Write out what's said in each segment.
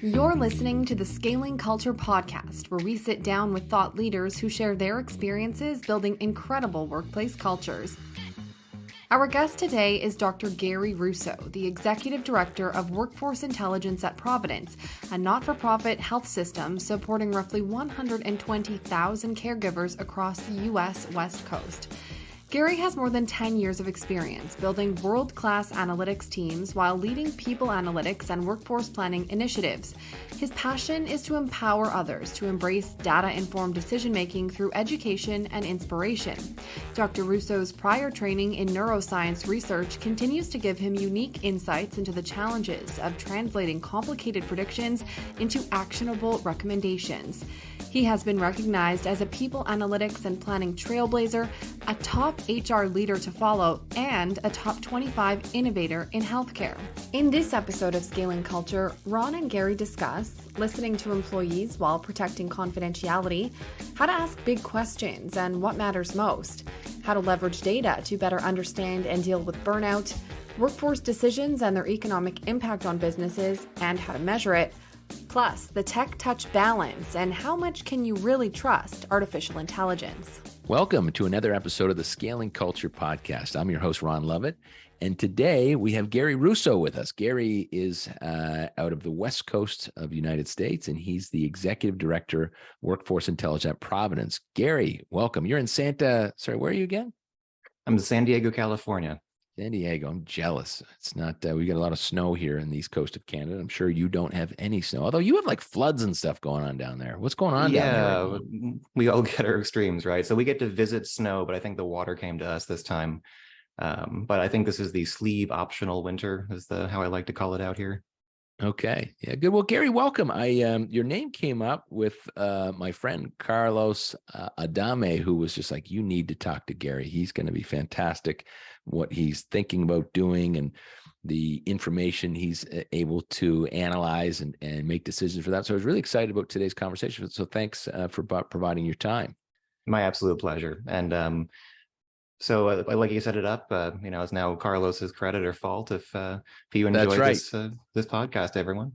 You're listening to the Scaling Culture podcast, where we sit down with thought leaders who share their experiences building incredible workplace cultures. Our guest today is Dr. Gary Russo, the Executive Director of Workforce Intelligence at Providence, a not-for-profit health system supporting roughly 120,000 caregivers across the U.S. West Coast. Gary has more than 10 years of experience building world-class analytics teams while leading people analytics and workforce planning initiatives. His passion is to empower others to embrace data-informed decision-making through education and inspiration. Dr. Russo's prior training in neuroscience research continues to give him unique insights into the challenges of translating complicated predictions into actionable recommendations. He has been recognized as a people analytics and planning trailblazer, a top HR leader to follow, and a top 25 innovator in healthcare. In this episode of Scaling Culture, Ron and Gary discuss listening to employees while protecting confidentiality, how to ask big questions and what matters most, how to leverage data to better understand and deal with burnout, workforce decisions and their economic impact on businesses, and how to measure it, plus the tech-touch balance and how much can you really trust artificial intelligence. Welcome to another episode of the Scaling Culture podcast. I'm your host, Ron Lovett, and today we have Gary Russo with us. Gary is out of the West Coast of the United States, and he's the Executive Director, Workforce Intelligence at Providence. Gary, welcome. You're in where are you again? I'm in San Diego, California. San Diego. I'm jealous. It's not, we got a lot of snow here in the East Coast of Canada. I'm sure you don't have any snow, although you have like floods and stuff going on down there. What's going on down there? Yeah, we all get our extremes, right? So we get to visit snow, but I think the water came to us this time. But I think this is the sleeve optional winter is how I like to call it out here. Okay. Yeah, good. Well, Gary, welcome. Your name came up with my friend Carlos Adame, who was just like, you need to talk to Gary. He's going to be fantastic. What he's thinking about doing and the information he's able to analyze and make decisions for that. So I was really excited about today's conversation. So thanks for providing your time. My absolute pleasure. And so like you set it up, it's now Carlos's credit or fault if you enjoy this podcast, everyone.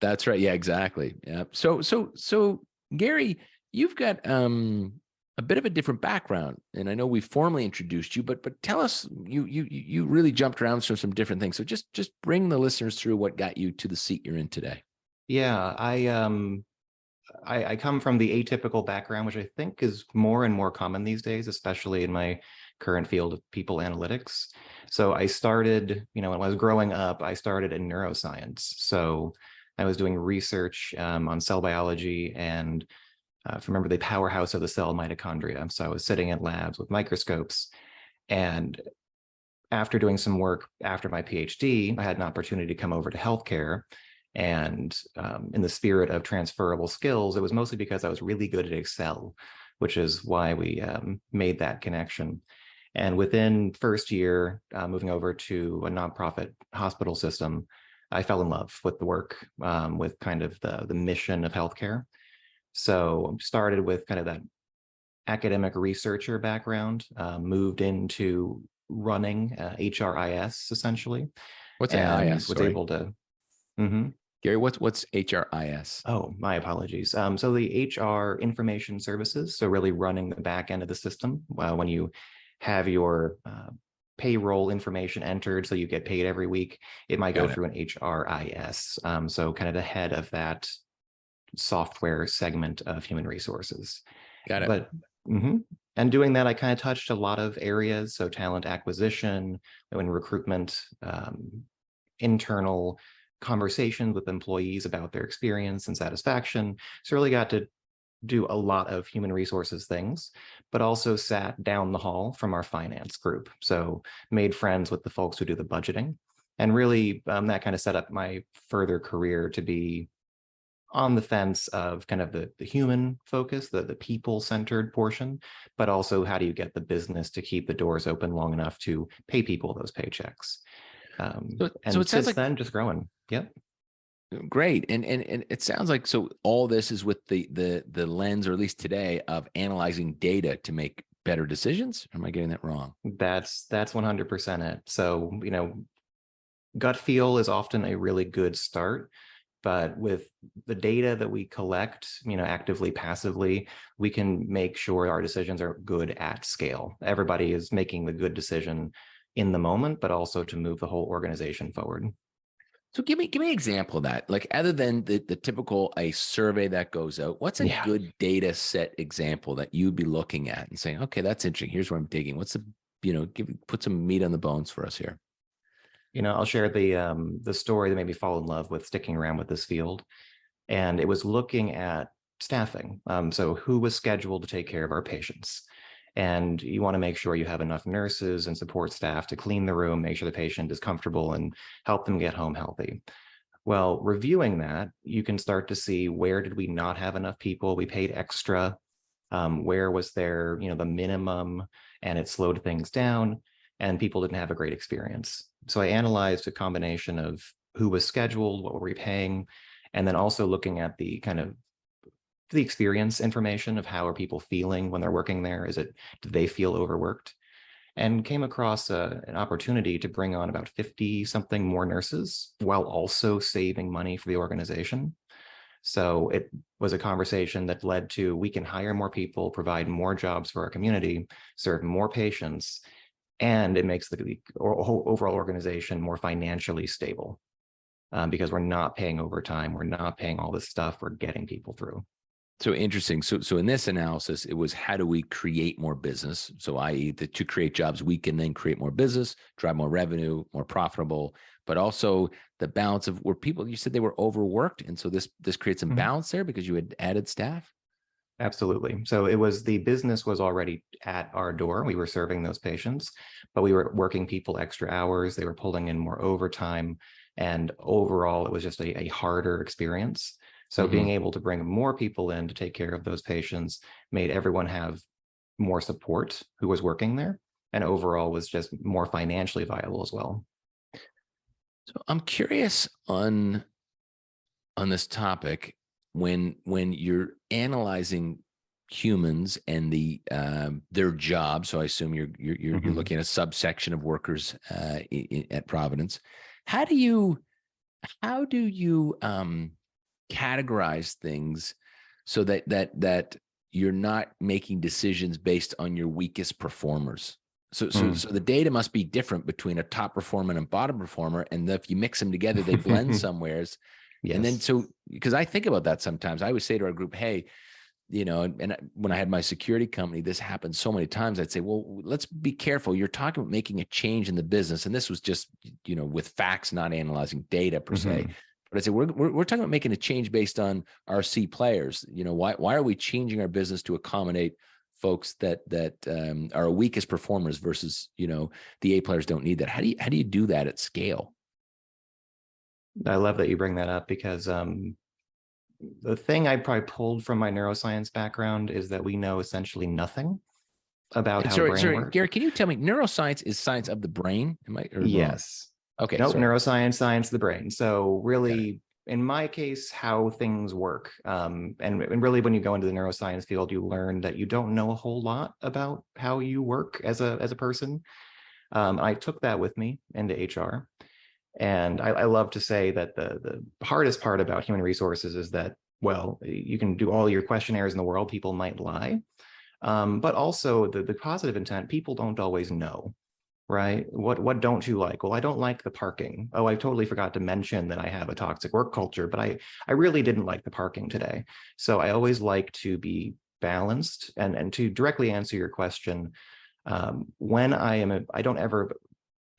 That's right. Yeah, exactly. Yeah. So Gary, you've got a bit of a different background, and I know we formally introduced you, but tell us, you really jumped around through some different things. So just bring the listeners through what got you to the seat you're in today. Yeah, I come from the atypical background, which I think is more and more common these days, especially in my current field of people analytics. So I started, when I was growing up, I started in neuroscience. So I was doing research on cell biology and remember the powerhouse of the cell, mitochondria. So I was sitting in labs with microscopes. And after doing some work after my PhD, I had an opportunity to come over to healthcare. And in the spirit of transferable skills, it was mostly because I was really good at Excel, which is why we made that connection. And within first year, moving over to a nonprofit hospital system, I fell in love with the work, with kind of the mission of healthcare. So started with kind of that academic researcher background, moved into running HRIS essentially. What's HRIS? Was able to. Mm-hmm. Gary, what's HRIS? Oh, my apologies. So the HR information services, so really running the back end of the system when you have your payroll information entered, so you get paid every week, it might go through an HRIS. So kind of the head of that software segment of human resources. Got it. But and doing that, I kind of touched a lot of areas. So talent acquisition, and recruitment, internal conversations with employees about their experience and satisfaction. So really got to do a lot of human resources things, but also sat down the hall from our finance group. So made friends with the folks who do the budgeting, and really that kind of set up my further career to be on the fence of kind of the human focus, the people-centered portion, but also how do you get the business to keep the doors open long enough to pay people those paychecks. So it sounds like then just growing. Yep. Great. And it sounds like, so all this is with the lens, or at least today, of analyzing data to make better decisions. Or am I getting that wrong? That's 100% it. So, gut feel is often a really good start, But with the data that we collect, actively, passively, we can make sure our decisions are good at scale. Everybody is making the good decision in the moment, but also to move the whole organization forward. So give me an example of that. Like other than the typical a survey that goes out, what's a good data set example that you'd be looking at and saying, okay, that's interesting. Here's where I'm digging. What's put some meat on the bones for us here. I'll share the story that made me fall in love with sticking around with this field. And it was looking at staffing. So who was scheduled to take care of our patients? And you want to make sure you have enough nurses and support staff to clean the room, make sure the patient is comfortable, and help them get home healthy. Well, reviewing that, you can start to see, where did we not have enough people? We paid extra. Where was there, the minimum, and it slowed things down, and people didn't have a great experience. So I analyzed a combination of who was scheduled, what were we paying, and then also looking at the kind of the experience information of how are people feeling when they're working there. Do they feel overworked? And came across an opportunity to bring on about 50 something more nurses while also saving money for the organization. So it was a conversation that led to, we can hire more people, provide more jobs for our community, serve more patients, and it makes the whole overall organization more financially stable, because we're not paying overtime, we're not paying all this stuff, we're getting people through. So interesting. So in this analysis, it was, how do we create more business? So i.e. that to create jobs, we can then create more business, drive more revenue, more profitable, but also the balance of where people, you said they were overworked. And so this creates some balance there because you had added staff. Absolutely. So the business was already at our door. We were serving those patients, but we were working people extra hours. They were pulling in more overtime. And overall, it was just a harder experience. So being able to bring more people in to take care of those patients made everyone have more support who was working there, and overall was just more financially viable as well. So I'm curious on this topic, when you're analyzing humans and their jobs. So I assume you're looking at a subsection of workers at Providence. How do you categorize things so that you're not making decisions based on your weakest performers? So the data must be different between a top performer and a bottom performer, and if you mix them together, they blend somewheres. Yes. And then because I think about that sometimes, I always say to our group, hey, and when I had my security company, this happened so many times. I'd say, well, let's be careful. You're talking about making a change in the business, and this was just with facts, not analyzing data per se. But I say we're talking about making a change based on our C players. Why are we changing our business to accommodate folks that are our weakest performers versus the A players don't need that? How do you do that at scale? I love that you bring that up, because the thing I probably pulled from my neuroscience background is that we know essentially nothing about how brain works. Gary, can you tell me, neuroscience is science of the brain? Am I yes. Wrong? Okay. Nope. Neuroscience, science of the brain. So really, in my case, how things work. And really, when you go into the neuroscience field, you learn that you don't know a whole lot about how you work as a person. I took that with me into HR. And I love to say that the hardest part about human resources is that, well, you can do all your questionnaires in the world, people might lie. But also the positive intent, people don't always know, right? What don't you like? Well, I don't like the parking. Oh, I totally forgot to mention that I have a toxic work culture, but I really didn't like the parking today. So I always like to be balanced. And to directly answer your question, when I don't ever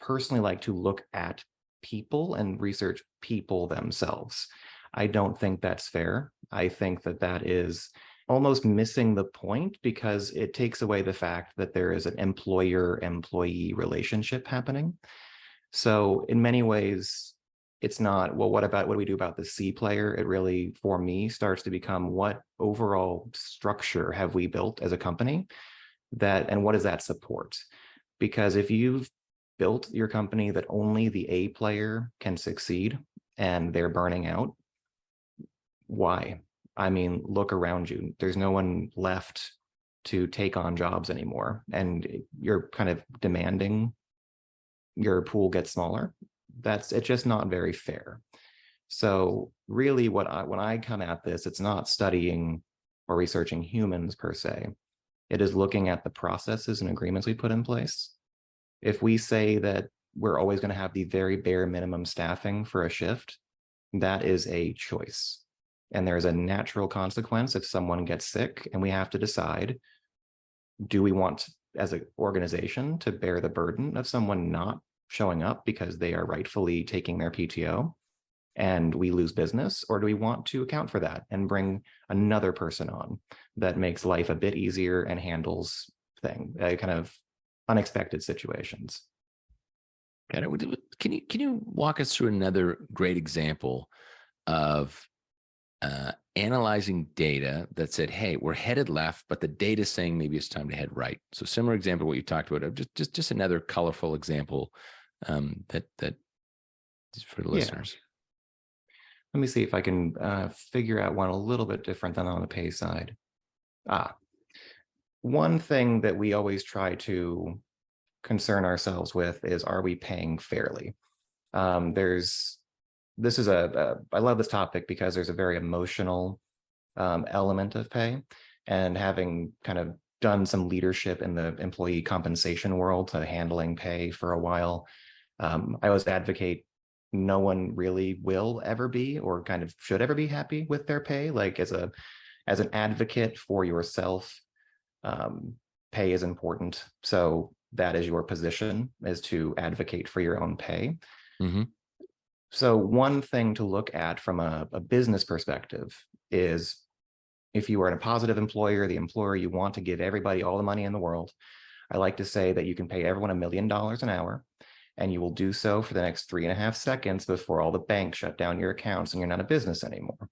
personally like to look at people and research people themselves. I don't think that's fair. I think that is almost missing the point, because it takes away the fact that there is an employer-employee relationship happening. So in many ways, it's not, well, what do we do about the C player? It really, for me, starts to become, what overall structure have we built as a company, and what does that support? Because if you've built your company that only the A player can succeed and they're burning out, why? I mean, look around you. There's no one left to take on jobs anymore, and you're kind of demanding your pool gets smaller. It's just not very fair. So really when I come at this, it's not studying or researching humans per se. It is looking at the processes and agreements we put in place. If we say that we're always going to have the very bare minimum staffing for a shift, that is a choice. And there's a natural consequence if someone gets sick, and we have to decide, do we want as an organization to bear the burden of someone not showing up because they are rightfully taking their PTO and we lose business, or do we want to account for that and bring another person on that makes life a bit easier and handles kind of unexpected situations? Can you walk us through another great example of analyzing data that said, hey, we're headed left, but the data is saying maybe it's time to head right? So similar example to what you talked about, of just another colorful example that for the listeners. Let me see if I can figure out one a little bit different than on the pay side. One thing that we always try to concern ourselves with is, are we paying fairly? I love this topic because there's a very emotional element of pay, and having kind of done some leadership in the employee compensation world to handling pay for a while, I always advocate no one really will ever be, or kind of should ever be, happy with their pay. Like as an advocate for yourself, pay is important. So that is your position, is to advocate for your own pay. Mm-hmm. So one thing to look at from a business perspective is, if you are a positive employer, the employer you want to give everybody all the money in the world, I like to say that you can pay everyone $1 million an hour, and you will do so for the next 3.5 seconds before all the banks shut down your accounts and you're not a business anymore.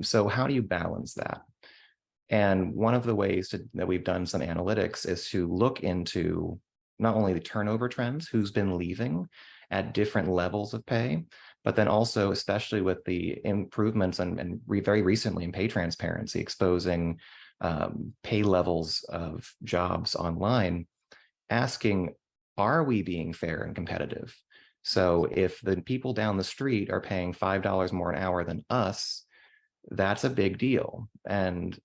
So how do you balance that? And one of the ways that we've done some analytics is to look into not only the turnover trends, who's been leaving at different levels of pay, but then also, especially with the improvements and very recently in pay transparency, exposing pay levels of jobs online, asking, are we being fair and competitive? So if the people down the street are paying $5 more an hour than us, that's a big deal. And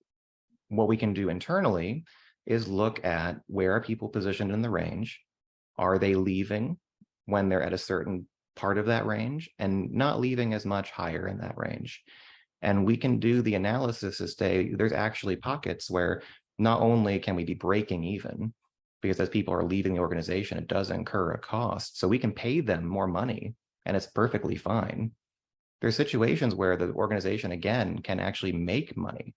what we can do internally is look at, where are people positioned in the range? Are they leaving when they're at a certain part of that range, and not leaving as much higher in that range? And we can do the analysis to say, there's actually pockets where not only can we be breaking even, because as people are leaving the organization, it does incur a cost. So we can pay them more money and it's perfectly fine. There's situations where the organization, again, can actually make money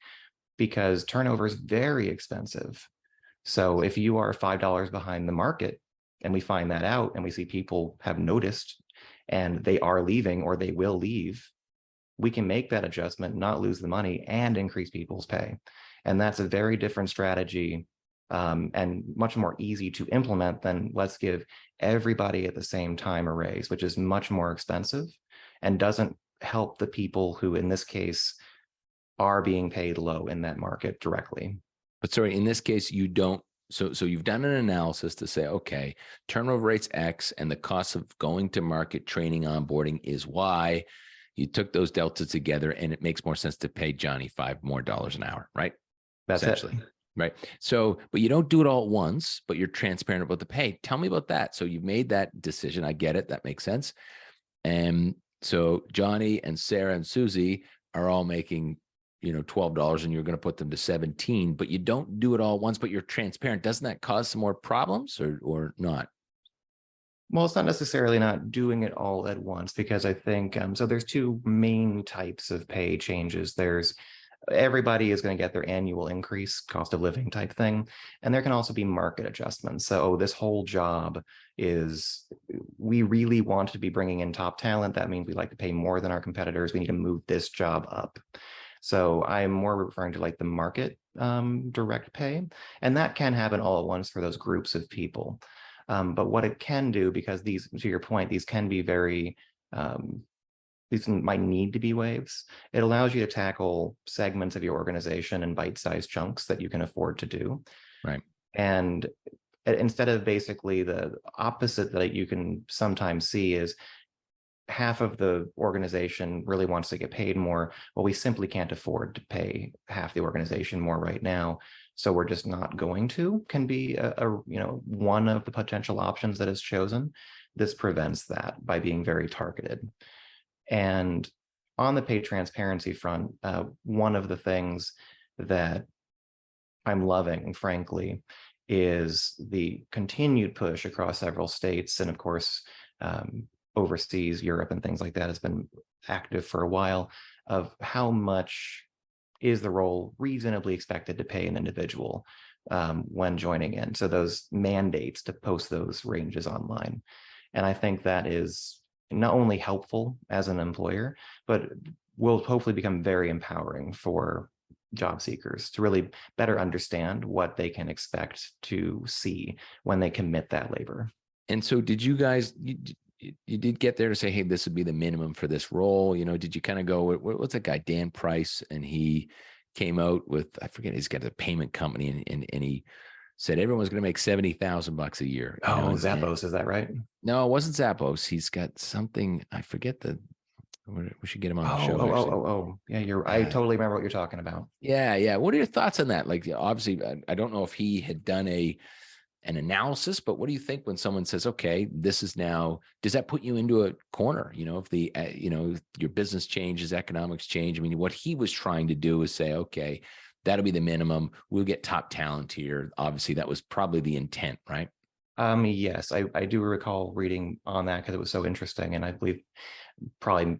because turnover is very expensive. So if you are $5 behind the market, and we find that out, and we see people have noticed and they are leaving or they will leave, we can make that adjustment, not lose the money, and increase people's pay. And that's a very different strategy, and much more easy to implement than, let's give everybody at the same time a raise, which is much more expensive and doesn't help the people who, in this case, are being paid low in that market directly. But sorry, in this case, you don't. So you've done an analysis to say, okay, turnover rate's X and the cost of going to market, training, onboarding is Y. You took those deltas together, and it makes more sense to pay Johnny $5 more an hour, right? That's essentially. it. Right. So, but you don't do it all at once, but you're transparent about the pay. Tell me about that. So you've made that decision. I get it. That makes sense. And so Johnny and Sarah and Susie are all making, $12, and you're going to put them to 17, but you don't do it all at once, but you're transparent. Doesn't that cause some more problems or not? Well, it's not necessarily not doing it all at once, because I think, so there's two main types of pay changes. There's, everybody is going to get their annual increase, cost of living type thing. And there can also be market adjustments. So this whole job is, we really want to be bringing in top talent. That means we like to pay more than our competitors. We need to move this job up. So I'm more referring to like the market direct pay. And that can happen all at once for those groups of people. But what it can do, because these, to your point, these can be very, these might need to be waves. It allows you to tackle segments of your organization in bite-sized chunks that you can afford to do. Right. And instead of basically the opposite that you can sometimes see is, half of the organization really wants to get paid more. Well, we simply can't afford to pay half the organization more right now, so we're just not going to, can be one of the potential options that is chosen. This prevents that by being very targeted. And on the pay transparency front, one of the things that I'm loving, frankly, is the continued push across several states, and of course, overseas, Europe and things like that has been active for a while, of how much is the role reasonably expected to pay an individual when joining in. So those mandates to post those ranges online. And I think that is not only helpful as an employer, but will hopefully become very empowering for job seekers to really better understand what they can expect to see when they commit that labor. And so did you guys, you did get there to say, hey, this would be the minimum for this role? Did you kind of go, what's that guy, Dan Price? And he came out with, I forget, he's got a payment company, and he said everyone's going to make $70,000 a year. Zappos, is that right? No, it wasn't Zappos. He's got something, I forget we should get him on the show. Yeah, I totally remember what you're talking about. Yeah. What are your thoughts on that? Like, obviously, I don't know if he had done an analysis, but what do you think when someone says, okay, this is now, does that put you into a corner? If the, your business changes, economics change. I mean, what he was trying to do is say, okay, that'll be the minimum. We'll get top talent here. Obviously, that was probably the intent, right? Yes, I do recall reading on that because it was so interesting. And I believe probably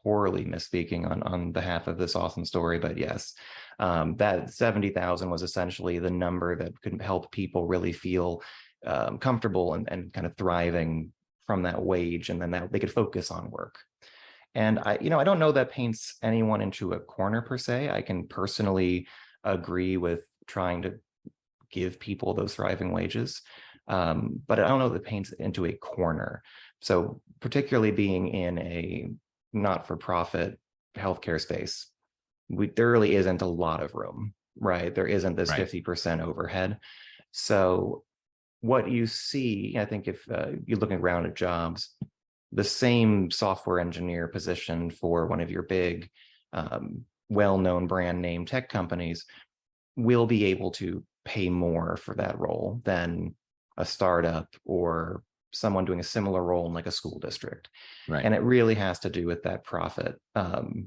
poorly misspeaking on behalf of this awesome story, but yes, that 70,000 was essentially the number that could help people really feel comfortable and kind of thriving from that wage, and then that they could focus on work. And I don't know that paints anyone into a corner per se. I can personally agree with trying to give people those thriving wages, but I don't know that it paints into a corner. So particularly being in a not-for-profit healthcare space, there really isn't a lot of room, right? There isn't this 50% overhead. So what you see, I think if you're looking around at jobs, the same software engineer position for one of your big, well-known brand name tech companies will be able to pay more for that role than a startup or someone doing a similar role in like a school district. Right. And it really has to do with that profit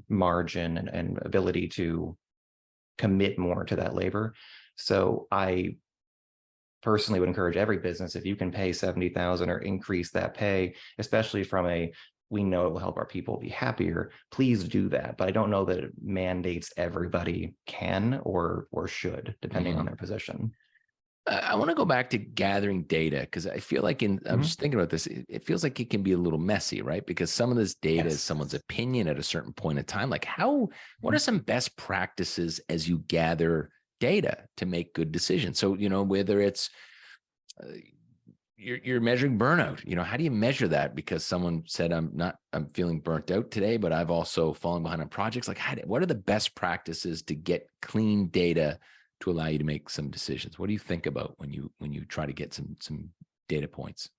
margin and ability to commit more to that labor. So I personally would encourage every business, if you can pay 70,000 or increase that pay, especially from we know it will help our people be happier, please do that. But I don't know that it mandates everybody can or should, depending on their position. I want to go back to gathering data, because I feel like I'm just thinking about this. It feels like it can be a little messy, right? Because some of this data is someone's opinion at a certain point in time. Like what are some best practices as you gather data to make good decisions? So, whether it's you're measuring burnout, how do you measure that? Because someone said, I'm feeling burnt out today, but I've also fallen behind on projects. Like, what are the best practices to get clean data to allow you to make some decisions? What do you think about when you try to get some data points?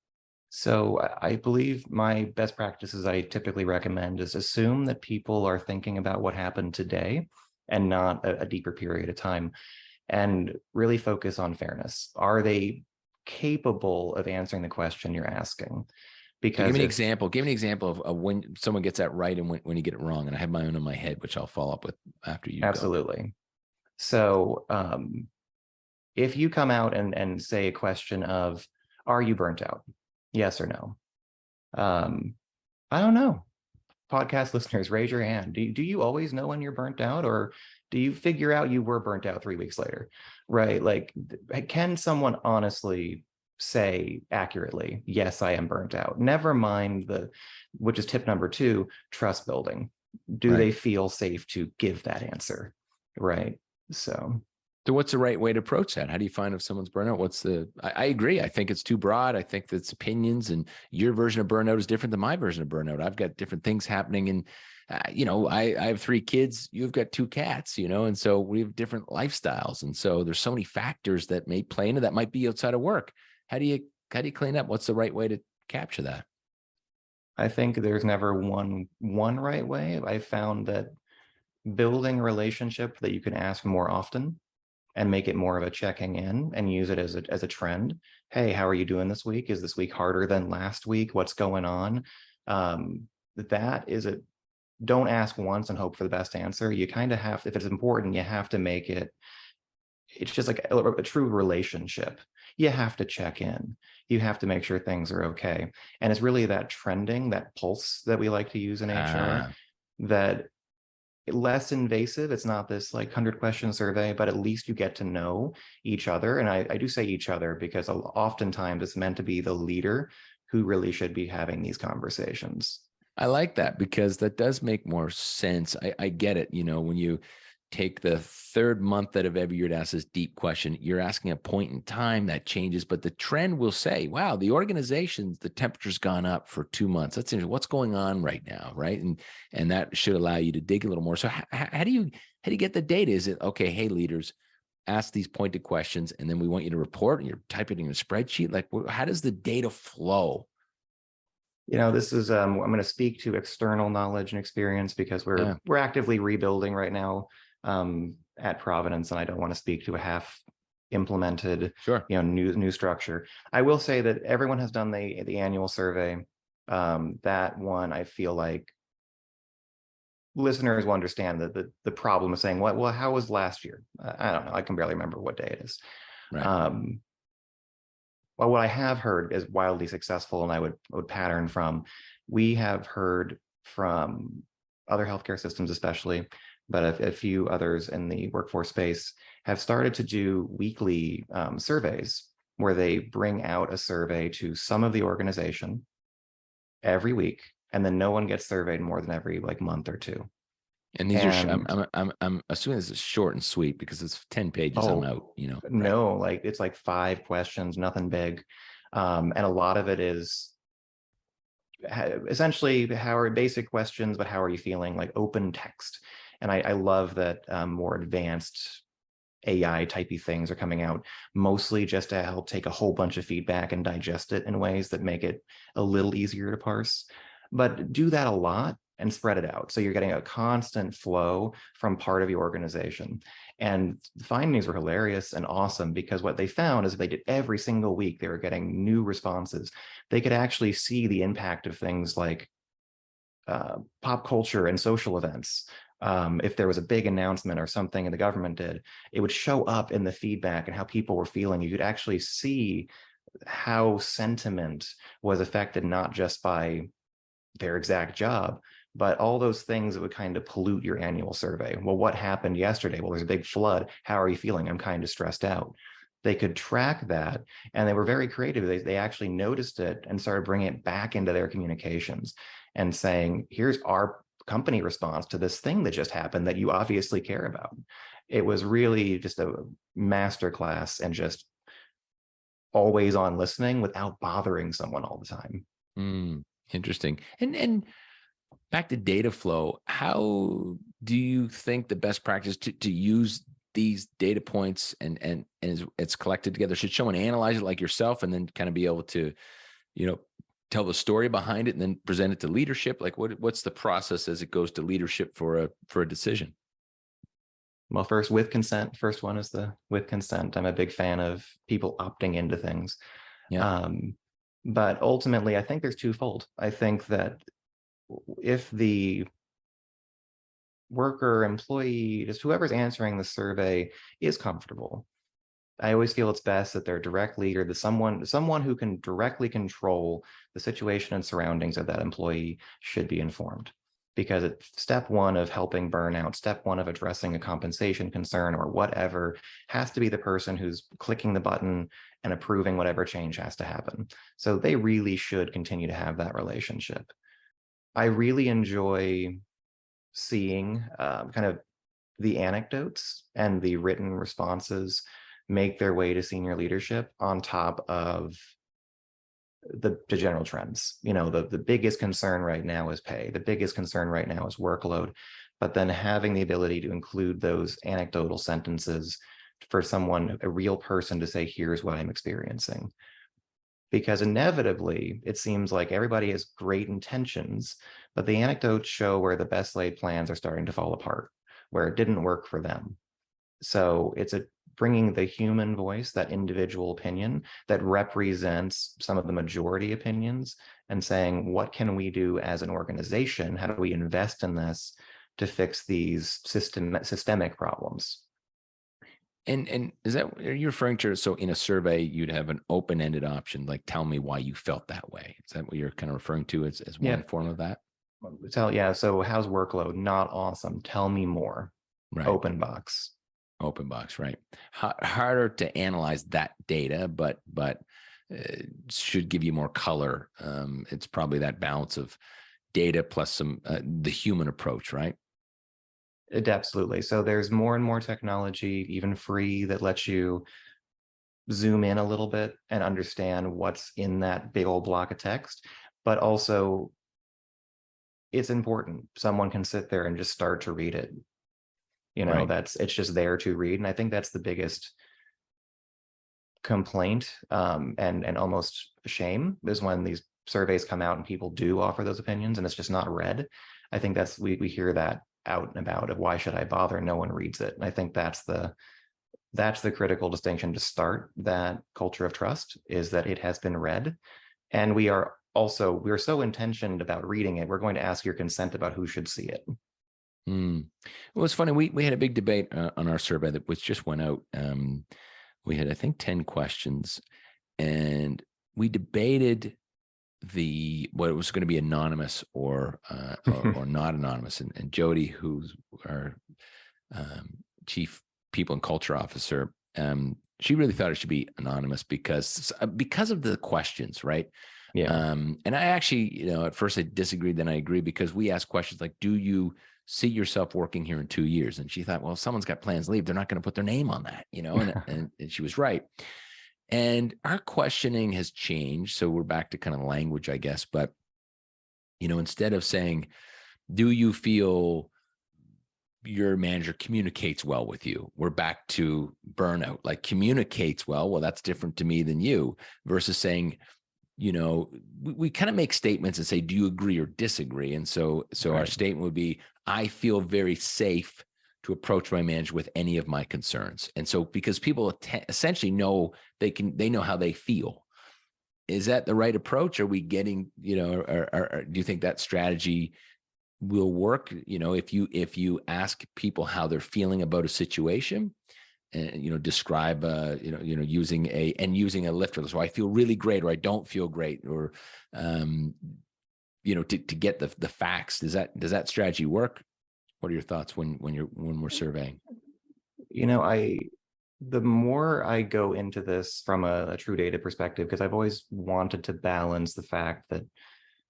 So I believe my best practices I typically recommend is assume that people are thinking about what happened today and not a deeper period of time, and really focus on fairness. Are they capable of answering the question you're asking? Because so give me an example. Give me an example of when someone gets that right and when you get it wrong. And I have my own in my head, which I'll follow up with after you. Absolutely. Go. So if you come out and say a question of, are you burnt out? Yes or no? I don't know. Podcast listeners, raise your hand. Do you always know when you're burnt out, or do you figure out you were burnt out 3 weeks later? Right? Like, can someone honestly say accurately, yes, I am burnt out? Never mind which is tip number 2, trust building. Do they feel safe to give that answer? Right. So what's the right way to approach that? How do you find if someone's burnout? I agree. I think it's too broad. I think that's opinions, and your version of burnout is different than my version of burnout. I've got different things happening. And, I have 3 kids, you've got 2 cats, and so we have different lifestyles. And so there's so many factors that may play into that, might be outside of work. How do you clean up? What's the right way to capture that? I think there's never one right way. I found that building a relationship that you can ask more often and make it more of a checking in and use it as a trend. Hey, how are you doing this week? Is this week harder than last week? What's going on? That is a Don't ask once and hope for the best answer. You kind of have to, if it's important, you have to make it, it's just like a true relationship. You have to check in. You have to make sure things are okay. And it's really that trending, that pulse that we like to use in HR, that less invasive. It's not this like 100-question survey, but at least you get to know each other. And I do say each other because oftentimes it's meant to be the leader who really should be having these conversations. I like that because that does make more sense. I get it. When you take the third month out of every year to ask this deep question, you're asking a point in time that changes, but the trend will say, wow, the organization's, the temperature's gone up for 2 months. That's interesting. What's going on right now, right? And that should allow you to dig a little more. So how do you get the data? Is it, okay, hey, leaders, ask these pointed questions, and then we want you to report, and you're typing in a spreadsheet? Like, how does the data flow? This is I'm going to speak to external knowledge and experience because we're actively rebuilding right now at Providence, and I don't want to speak to a half implemented new structure. I will say that everyone has done the annual survey. That one, I feel like listeners will understand that the problem is saying, well, how was last year? I don't know. I can barely remember what day it is. Right. Well, what I have heard is wildly successful, and I would pattern from. We have heard from other healthcare systems, especially, but a few others in the workforce space have started to do weekly surveys where they bring out a survey to some of the organization every week, and then no one gets surveyed more than every month or two. And these I'm assuming this is short and sweet because it's 10 pages. I'm out, No, it's like 5 questions, nothing big. And a lot of it is essentially basic questions, but how are you feeling, like open text. And I love that more advanced AI typey things are coming out, mostly just to help take a whole bunch of feedback and digest it in ways that make it a little easier to parse. But do that a lot and spread it out, so you're getting a constant flow from part of your organization. And the findings were hilarious and awesome because what they found is if they did every single week, they were getting new responses. They could actually see the impact of things like pop culture and social events. If there was a big announcement or something and the government did, it would show up in the feedback and how people were feeling. You could actually see how sentiment was affected, not just by their exact job, but all those things that would kind of pollute your annual survey. Well, what happened yesterday? Well, there's a big flood. How are you feeling? I'm kind of stressed out. They could track that, and they were very creative. They actually noticed it and started bringing it back into their communications and saying, here's our company response to this thing that just happened that you obviously care about. It was really just a masterclass and just always on listening without bothering someone all the time. Interesting. And back to data flow, how do you think the best practice to use these data points and it's collected together? Should someone analyze it like yourself and then kind of be able to, tell the story behind it and then present it to leadership? Like what's the process as it goes to leadership for a decision? Well, first, with consent. First one is the with consent. I'm a big fan of people opting into things. Yeah. But ultimately, I think there's twofold. I think that if the worker, employee, just whoever's answering the survey is comfortable, I always feel it's best that they're direct leader, someone who can directly control the situation and surroundings of that employee should be informed. Because it's step one of helping burnout, step one of addressing a compensation concern or whatever, has to be the person who's clicking the button and approving whatever change has to happen. So they really should continue to have that relationship. I really enjoy seeing kind of the anecdotes and the written responses make their way to senior leadership on top of the general trends. The biggest concern right now is pay. The biggest concern right now is workload. But then having the ability to include those anecdotal sentences for someone, a real person, to say, here's what I'm experiencing. because inevitably it seems like everybody has great intentions, but the anecdotes show where the best laid plans are starting to fall apart, where it didn't work for them. So it's bringing the human voice, that individual opinion that represents some of the majority opinions, and saying, what can we do as an organization? How do we invest in this to fix these systemic problems? And is that, are you referring to, so in a survey, you'd have an open-ended option, like tell me why you felt that way. Is that what you're kind of referring to as one form of that? So how's workload? Not awesome. Tell me more. Right. Open box. Open box, right. Harder to analyze that data, but should give you more color. It's probably that balance of data plus some the human approach, right? Absolutely. So there's more and more technology, even free, that lets you zoom in a little bit and understand what's in that big old block of text. But also, it's important. Someone can sit there and just start to read it. Right. It's just there to read. And I think that's the biggest complaint, and almost shame, is when these surveys come out and people do offer those opinions and it's just not read. I think we hear that out and about, of why should I bother? No one reads it. And I think that's the critical distinction to start that culture of trust, is that it has been read. And we're so intentioned about reading it, we're going to ask your consent about who should see it. Well, it's funny. We had a big debate on our survey that just went out. We had, I think, 10 questions, and we debated what it was going to be, anonymous or not anonymous. And Jody, who's our chief people and culture officer, she really thought it should be anonymous because of the questions, right? Yeah. And I actually, at first I disagreed, then I agreed, because we asked questions like, do you see yourself working here in 2 years? And she thought, well, if someone's got plans to leave, they're not going to put their name on that, and she was right. And our questioning has changed. So we're back to kind of language, I guess. But, instead of saying, do you feel your manager communicates well with you? We're back to burnout, like communicates well. Well, that's different to me than you, versus saying, we kind of make statements and say, do you agree or disagree? And so Right. Our statement would be, I feel very safe to approach my manager with any of my concerns. And so, because people essentially know, they know how they feel. Is that the right approach? Are we getting, or do you think that strategy will work? If you ask people how they're feeling about a situation, and describe using a lifter, so I feel really great, or I don't feel great, or to get the facts. Does that strategy work? What are your thoughts when we're surveying? The more I go into this from a true data perspective, because I've always wanted to balance the fact that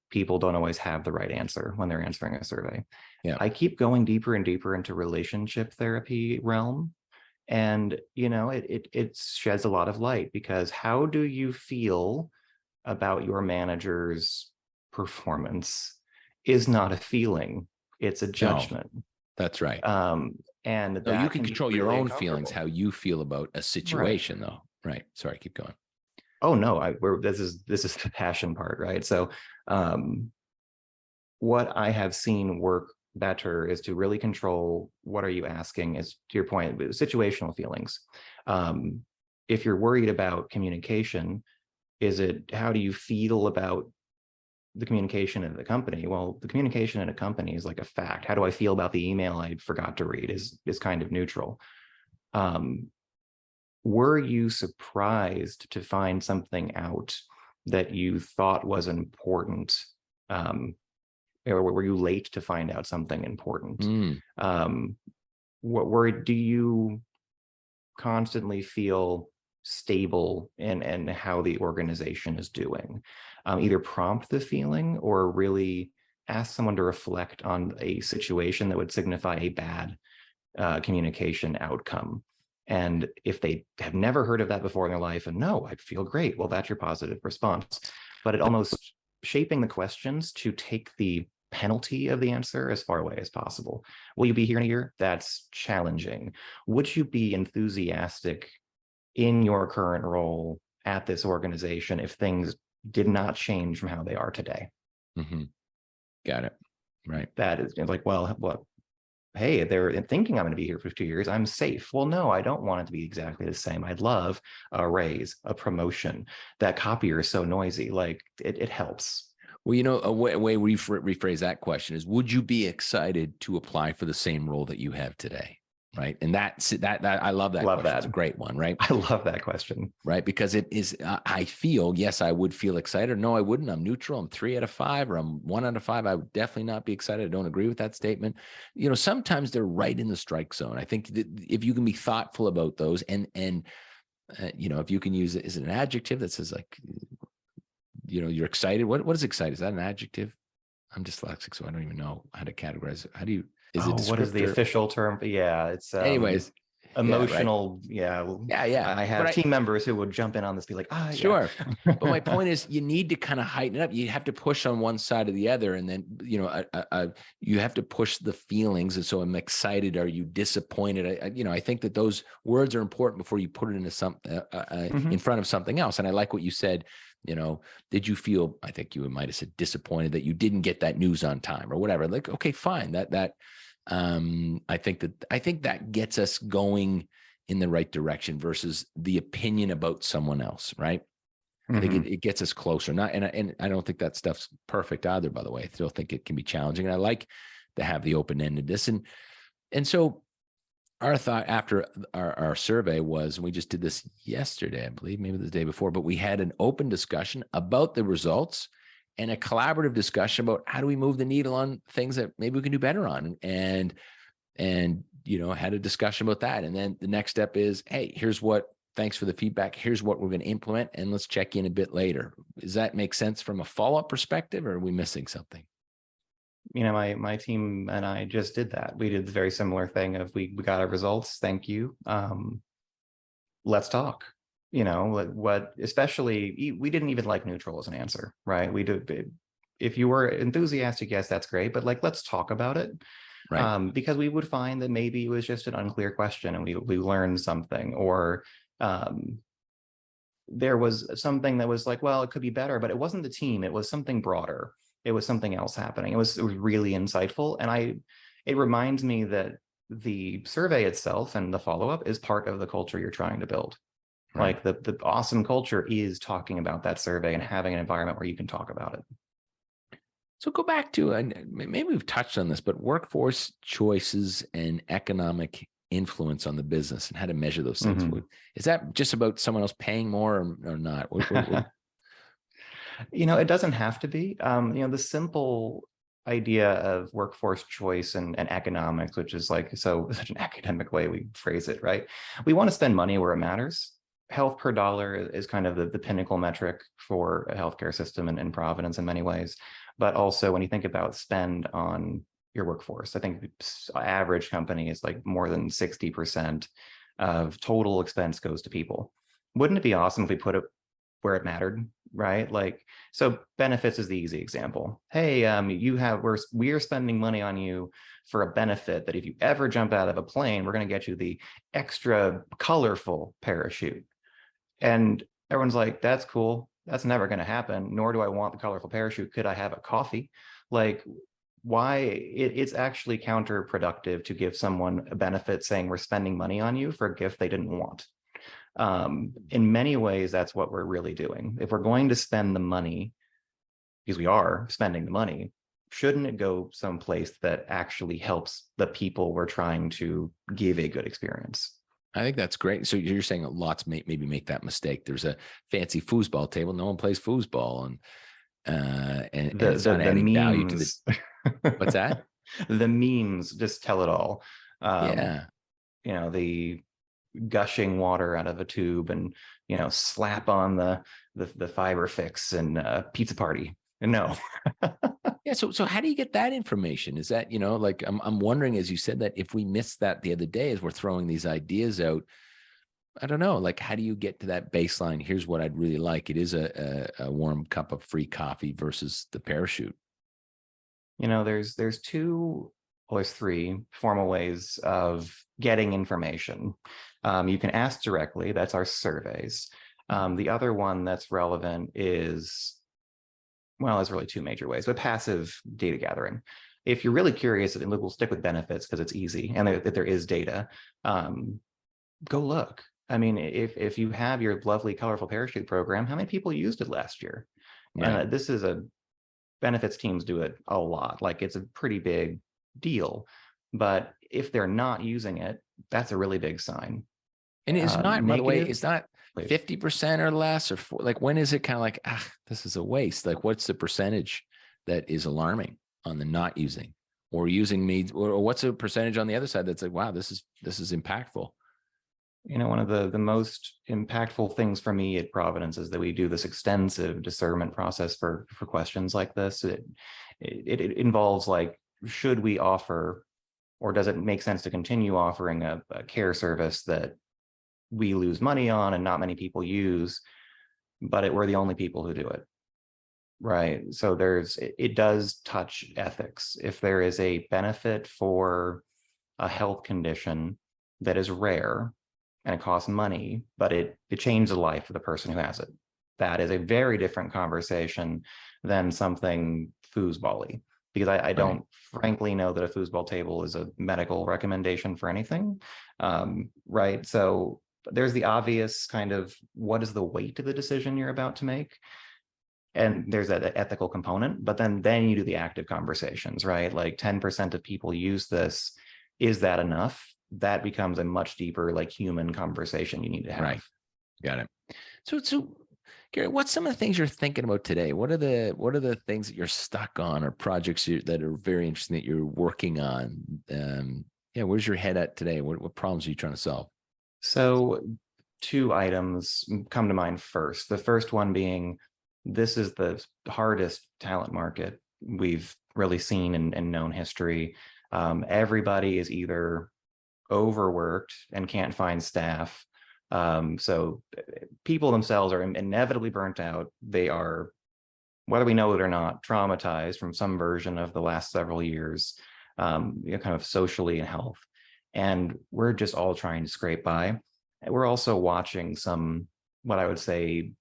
people don't always have the right answer when they're answering a survey. Yeah. I keep going deeper and deeper into relationship therapy realm. And, it sheds a lot of light, because how do you feel about your manager's performance is not a feeling, it's a judgment. No, that's right. And no, you can control your own feelings, how you feel about a situation, right? Though. Right. Sorry, keep going. Oh no, this is the passion part, right? So what I have seen work better is to really control, what are you asking, is, to your point, situational feelings. If you're worried about communication, how do you feel about the communication in the company? Well, the communication in a company is like a fact. How do I feel about the email I forgot to read is kind of neutral. Were you surprised to find something out that you thought was important? Or were you late to find out something important? Do you constantly feel stable in how the organization is doing? Either prompt the feeling, or really ask someone to reflect on a situation that would signify a bad communication outcome. And if they have never heard of that before in their life, and no, I feel great, well, that's your positive response. But it almost shaping the questions to take the penalty of the answer as far away as possible. Will you be here in a year? That's challenging. Would you be enthusiastic in your current role at this organization if things did not change from how they are today. Mm-hmm. Got it. Right. That is like, well, what? Hey, they're thinking I'm going to be here for 2 years. I'm safe. Well, no, I don't want it to be exactly the same. I'd love a raise, a promotion. That copier is so noisy. Like it helps. Well, a way we rephrase that question is, would you be excited to apply for the same role that you have today? Right. And that I love that. Love question. that. It's a great one. Right. I love that question. Right. Because it is, I feel, yes, I would feel excited. No, I wouldn't. I'm neutral. I'm 3 out of 5, or I'm 1 out of 5. I would definitely not be excited. I don't agree with that statement. Sometimes they're right in the strike zone. I think that if you can be thoughtful about those and if you can use it as an adjective that says like, you're excited. What is excited? Is that an adjective? I'm dyslexic, so I don't even know how to categorize it. How do you, is it descriptor? What is the official term? Yeah, it's anyways. Emotional. Yeah. I have team members who would jump in on this, be like, sure. But my point is, you need to kind of heighten it up. You have to push on one side or the other. And then, you have to push the feelings. And so I'm excited. Are you disappointed? I think that those words are important before you put it into something in front of something else. And I like what you said. Did you feel, I think you might have said disappointed that you didn't get that news on time or whatever? Like, okay, fine. I think that gets us going in the right direction versus the opinion about someone else, right? I think it gets us closer. And I don't think that stuff's perfect either, by the way. I still think it can be challenging. And I like to have the open-endedness. And so our thought after our survey was, and we just did this yesterday, I believe, maybe the day before, but we had an open discussion about the results and a collaborative discussion about how do we move the needle on things that maybe we can do better on, and had a discussion about that. And then the next step is, hey, thanks for the feedback. Here's what we're going to implement, and let's check in a bit later. Does that make sense from a follow-up perspective, or are we missing something? My team and I just did that. We did the very similar thing of we got our results. Thank you. Let's talk. Especially we didn't even like neutral as an answer, right? We did. If you were enthusiastic, yes, that's great. But let's talk about it. Right. Because we would find that maybe it was just an unclear question and we learned something, or there was something that was like, well, it could be better, but it wasn't the team. It was something broader. It was something else happening. It was really insightful. And it reminds me that the survey itself and the follow-up is part of the culture you're trying to build. Right. Like the awesome culture is talking about that survey and having an environment where you can talk about it. So go back to, and maybe we've touched on this, but workforce choices and economic influence on the business and how to measure those things. Is that just about someone else paying more or not? It doesn't have to be. The simple idea of workforce choice and economics, which is such an academic way we phrase it, right? We want to spend money where it matters. Health per dollar is kind of the pinnacle metric for a healthcare system in Providence in many ways. But also when you think about spend on your workforce, I think average company is more than 60% of total expense goes to people. Wouldn't it be awesome if we put it where it mattered, right? So benefits is the easy example. Hey, we're spending money on you for a benefit that if you ever jump out of a plane, we're going to get you the extra colorful parachute. And everyone's like, that's cool. That's never going to happen. Nor do I want the colorful parachute. Could I have a coffee? Why? It's actually counterproductive to give someone a benefit saying we're spending money on you for a gift they didn't want. In many ways, that's what we're really doing. If we're going to spend the money, because we are spending the money, shouldn't it go someplace that actually helps the people we're trying to give a good experience? I think that's great. So you're saying lots maybe make that mistake. There's a fancy foosball table. No one plays foosball, and it's not adding value to the. What's that? The memes just tell it all. Yeah. The gushing water out of a tube and slap on the fiber fix and pizza party. And no. Yeah. So how do you get that information? Is that, I'm wondering, as you said, that if we missed that the other day, as we're throwing these ideas out, I don't know, how do you get to that baseline? Here's what I'd really like. It is a warm cup of free coffee versus the parachute. There's 2 or 3 formal ways of getting information. You can ask directly. That's our surveys. The other one that's relevant is, well, there's really two major ways, but passive data gathering. If you're really curious, and we'll stick with benefits because it's easy and there is data, go look. I mean, if you have your lovely, colorful parachute program, how many people used it last year? Right. And this is benefits teams do it a lot. Like, it's a pretty big deal. But if they're not using it, that's a really big sign. And it's not, by the way, it's not Please. 50% or less, or like, when is it kind of like, this is a waste? Like, what's the percentage that is alarming on the not using or using me, or what's a percentage on the other side that's like, wow, this is impactful? You know, one of the most impactful things for me at Providence is that we do this extensive discernment process for questions like this. It involves, like, should we offer, or does it make sense to continue offering a care service that we lose money on and not many people use, but we're the only people who do it, right? So it does touch ethics. If there is a benefit for a health condition that is rare and it costs money, but it changed the life of the person who has it, that is a very different conversation than something foosball-y, because I don't frankly know that a foosball table is a medical recommendation for anything, right? So there's the obvious kind of, what is the weight of the decision you're about to make? And there's that ethical component, but then you do the active conversations, right? Like, 10% of people use this. Is that enough? That becomes a much deeper, like, human conversation you need to have. Right. Got it. So Gary, what's some of the things you're thinking about today? What are the things that you're stuck on, or projects that are very interesting that you're working on? Where's your head at today? What problems are you trying to solve? So two items come to mind first. The first one being, this is the hardest talent market we've really seen in known history. Everybody is either overworked and can't find staff. So people themselves are inevitably burnt out. They are, whether we know it or not, traumatized from some version of the last several years, kind of socially and health. And we're just all trying to scrape by. We're also watching some, what I would say,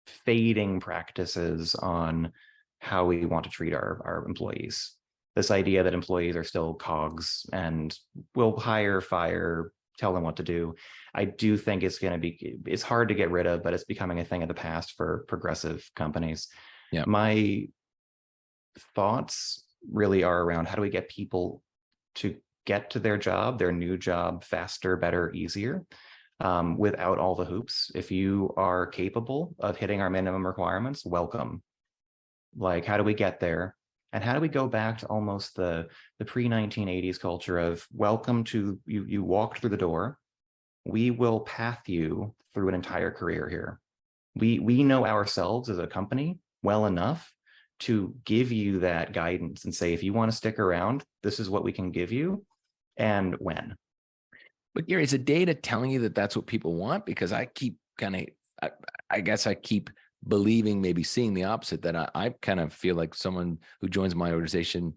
fading practices on how we want to treat our employees. This idea that employees are still cogs and we'll hire, fire, tell them what to do. I do think it's hard to get rid of, but it's becoming a thing of the past for progressive companies. Yeah. My thoughts really are around, how do we get people to get to their new job faster, better, easier, without all the hoops. If you are capable of hitting our minimum requirements, welcome. Like, how do we get there? And how do we go back to almost the pre-1980s culture of, welcome to you, you walked through the door, we will path you through an entire career here. We know ourselves as a company well enough to give you that guidance and say, if you want to stick around, this is what we can give you and when. But Gary, is the data telling you that that's what people want? Because I keep I guess I keep believing, maybe seeing the opposite, that I kind of feel like someone who joins my organization,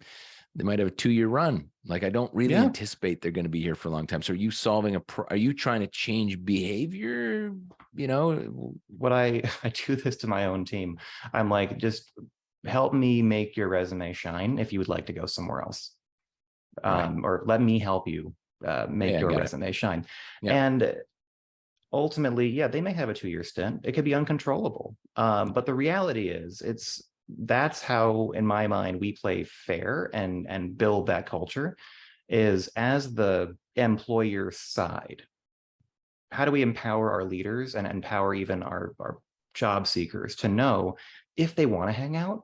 they might have a 2-year run. Like, I don't really anticipate they're going to be here for a long time. So are you solving are you trying to change behavior? What I do this to my own team. I'm like, just help me make your resume shine if you would like to go somewhere else. Or let me help you make your resume shine. Yeah. And ultimately, they may have a 2-year stint. It could be uncontrollable. But the reality is, that's how, in my mind, we play fair and build that culture, is as the employer side. How do we empower our leaders and empower even our job seekers to know, if they want to hang out,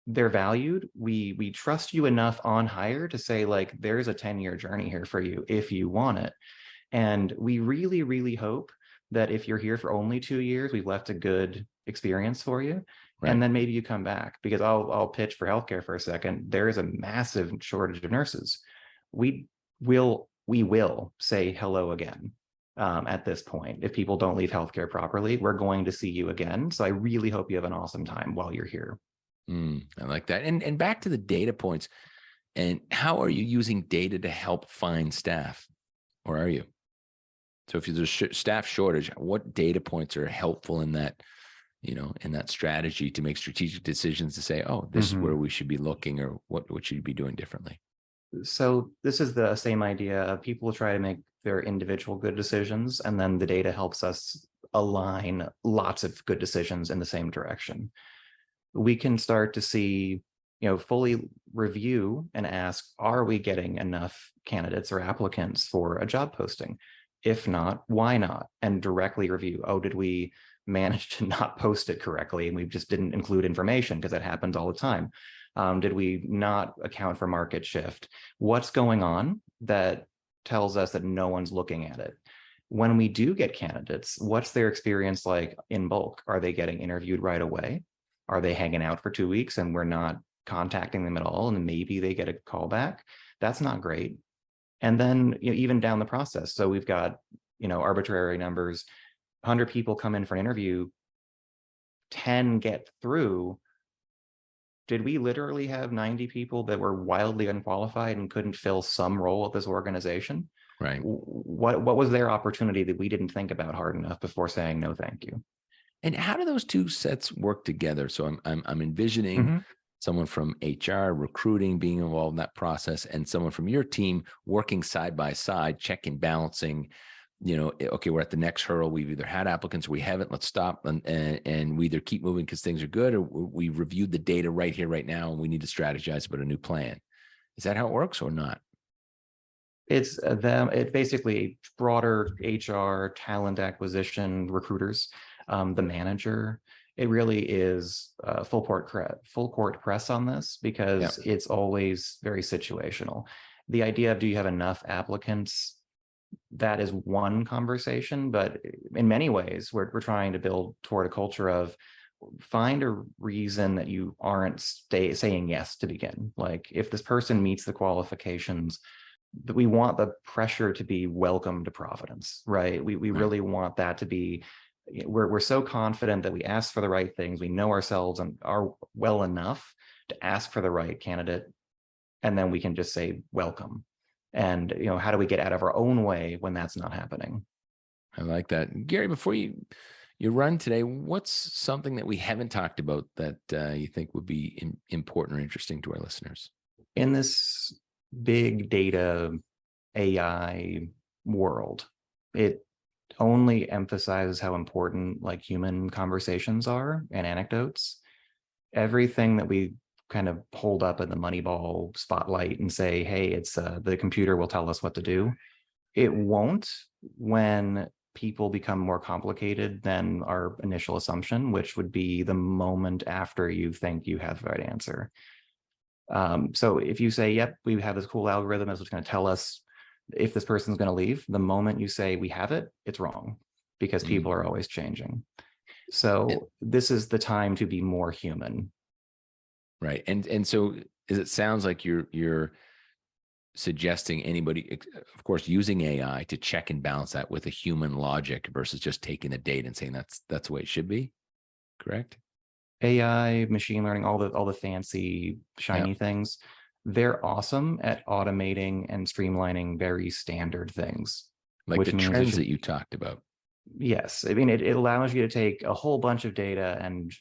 they're valued. We trust you enough on hire to say, like, there's a 10-year journey here for you if you want it. And we really, really hope that if you're here for only 2 years, we've left a good experience for you. Right. And then maybe you come back, because I'll pitch for healthcare for a second. There is a massive shortage of nurses. We will say hello again. At this point, if people don't leave healthcare properly, we're going to see you again. So I really hope you have an awesome time while you're here. I like that. And back to the data points, and how are you using data to help find staff, or are you? So if there's a staff shortage, what data points are helpful in that, in that strategy to make strategic decisions to say, oh, this is where we should be looking, or what should you be doing differently? So this is the same idea of people try to make their individual good decisions, and then the data helps us align lots of good decisions in the same direction. We can start to see, fully review and ask, are we getting enough candidates or applicants for a job posting? If not, why not? And directly review, oh, did we manage to not post it correctly and we just didn't include information, because that happens all the time. Did we not account for market shift? What's going on that tells us that no one's looking at it? When we do get candidates, what's their experience like in bulk? Are they getting interviewed right away? Are they hanging out for 2 weeks and we're not contacting them at all, and maybe they get a call back? That's not great. And then even down the process. So we've got arbitrary numbers. 100 people come in for an interview, 10 get through. Did we literally have 90 people that were wildly unqualified and couldn't fill some role at this organization? Right. What was their opportunity that we didn't think about hard enough before saying no, thank you? And how do those two sets work together? So I'm envisioning someone from HR, recruiting, being involved in that process, and someone from your team working side by side, checking, balancing. Okay, we're at the next hurdle. We've either had applicants or we haven't. Let's stop and we either keep moving because things are good, or we reviewed the data right here, right now, and we need to strategize about a new plan. Is that how it works or not? It's them. It's basically broader HR, talent acquisition, recruiters, the manager. It really is full court press on this, because it's always very situational. The idea of, do you have enough applicants? That is one conversation, but in many ways, we're trying to build toward a culture of find a reason that you aren't saying yes to begin. Like, if this person meets the qualifications, we want the pressure to be welcome to Providence, right? We really want that to be, we're so confident that we ask for the right things. We know ourselves and are well enough to ask for the right candidate, and then we can just say welcome. And how do we get out of our own way when that's not happening? I like that. Gary, before you run today, what's something that we haven't talked about that you think would be important or interesting to our listeners? In this big data AI world, it only emphasizes how important human conversations are and anecdotes. Everything that we kind of hold up in the Moneyball spotlight and say, hey, it's the computer will tell us what to do. It won't when people become more complicated than our initial assumption, which would be the moment after you think you have the right answer. So if you say, yep, we have this cool algorithm that's going to tell us if this person's going to leave, the moment you say we have it, it's wrong, because people are always changing. So this is the time to be more human. Right. And so it sounds like you're suggesting anybody, of course, using AI to check and balance that with a human logic versus just taking the data and saying that's the way it should be. Correct? AI, machine learning, all the fancy, shiny things, they're awesome at automating and streamlining very standard things. Like the trends that you talked about. Yes. I mean, it allows you to take a whole bunch of data and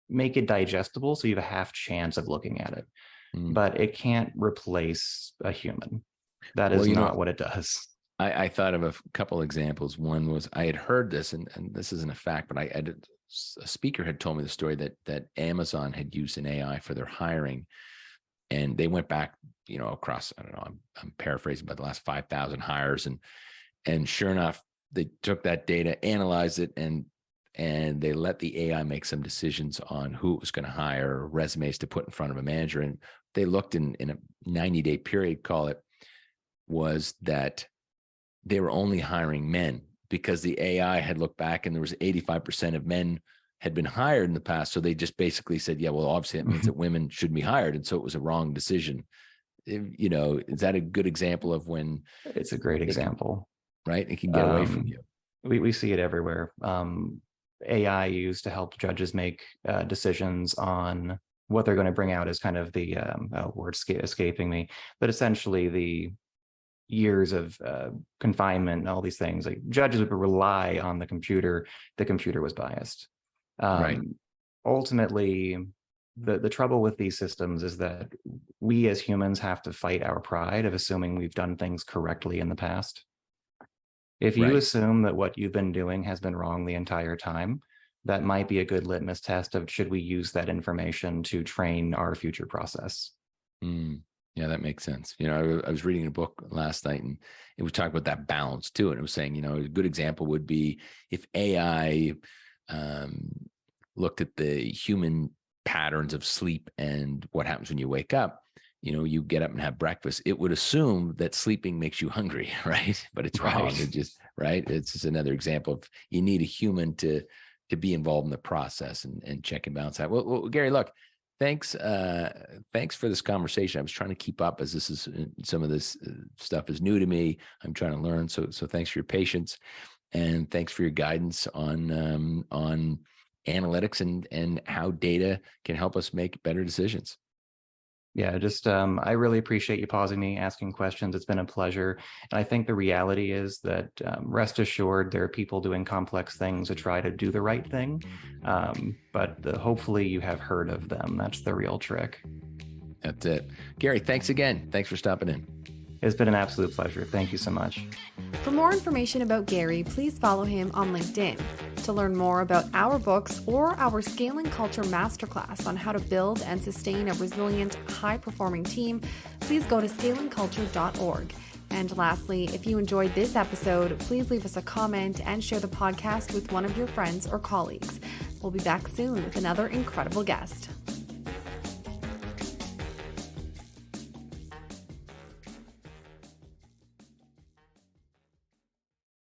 make it digestible, so you have a half chance of looking at it. But it can't replace a human. That is not what it does. I thought of a couple examples. One was, I had heard this, and this isn't a fact, but a speaker had told me the story that Amazon had used an AI for their hiring, and they went back, across, I don't know, I'm paraphrasing, but the last 5,000 hires, and sure enough, they took that data, analyzed it, and they let the AI make some decisions on who it was going to hire, resumes to put in front of a manager. And they looked in a 90-day period, call it, was that they were only hiring men, because the AI had looked back and there was 85% of men had been hired in the past. So they just basically said, yeah, well, obviously it means that women shouldn't be hired. And so it was a wrong decision. Is that a good example of when? It's a great example. Right? It can get away from you. We see it everywhere. AI used to help judges make decisions on what they're going to bring out as kind of the word escaping me, but essentially years of confinement and all these things. Like judges would rely on the computer was biased. Right. Ultimately, the trouble with these systems is that we as humans have to fight our pride of assuming we've done things correctly in the past. If you Right. assume that what you've been doing has been wrong the entire time, that might be a good litmus test of should we use that information to train our future process. Yeah, that makes sense. I was reading a book last night and it was talking about that balance too. And it was saying, a good example would be if AI looked at the human patterns of sleep and what happens when you wake up, you get up and have breakfast, it would assume that sleeping makes you hungry, right? But it's wrong. Right. It just, right. It's just another example of you need a human to be involved in the process and check and balance that. Well, Gary, look, thanks for this conversation. I was trying to keep up as some of this stuff is new to me. I'm trying to learn. So thanks for your patience and thanks for your guidance on analytics and how data can help us make better decisions. Yeah, just I really appreciate you pausing me, asking questions. It's been a pleasure. And I think the reality is that rest assured, there are people doing complex things to try to do the right thing. But hopefully you have heard of them. That's the real trick. That's it. Gary, thanks again. Thanks for stopping in. It's been an absolute pleasure. Thank you so much. For more information about Gary, please follow him on LinkedIn. To learn more about our books or our Scaling Culture Masterclass on how to build and sustain a resilient, high-performing team, please go to scalingculture.org. And lastly, if you enjoyed this episode, please leave us a comment and share the podcast with one of your friends or colleagues. We'll be back soon with another incredible guest.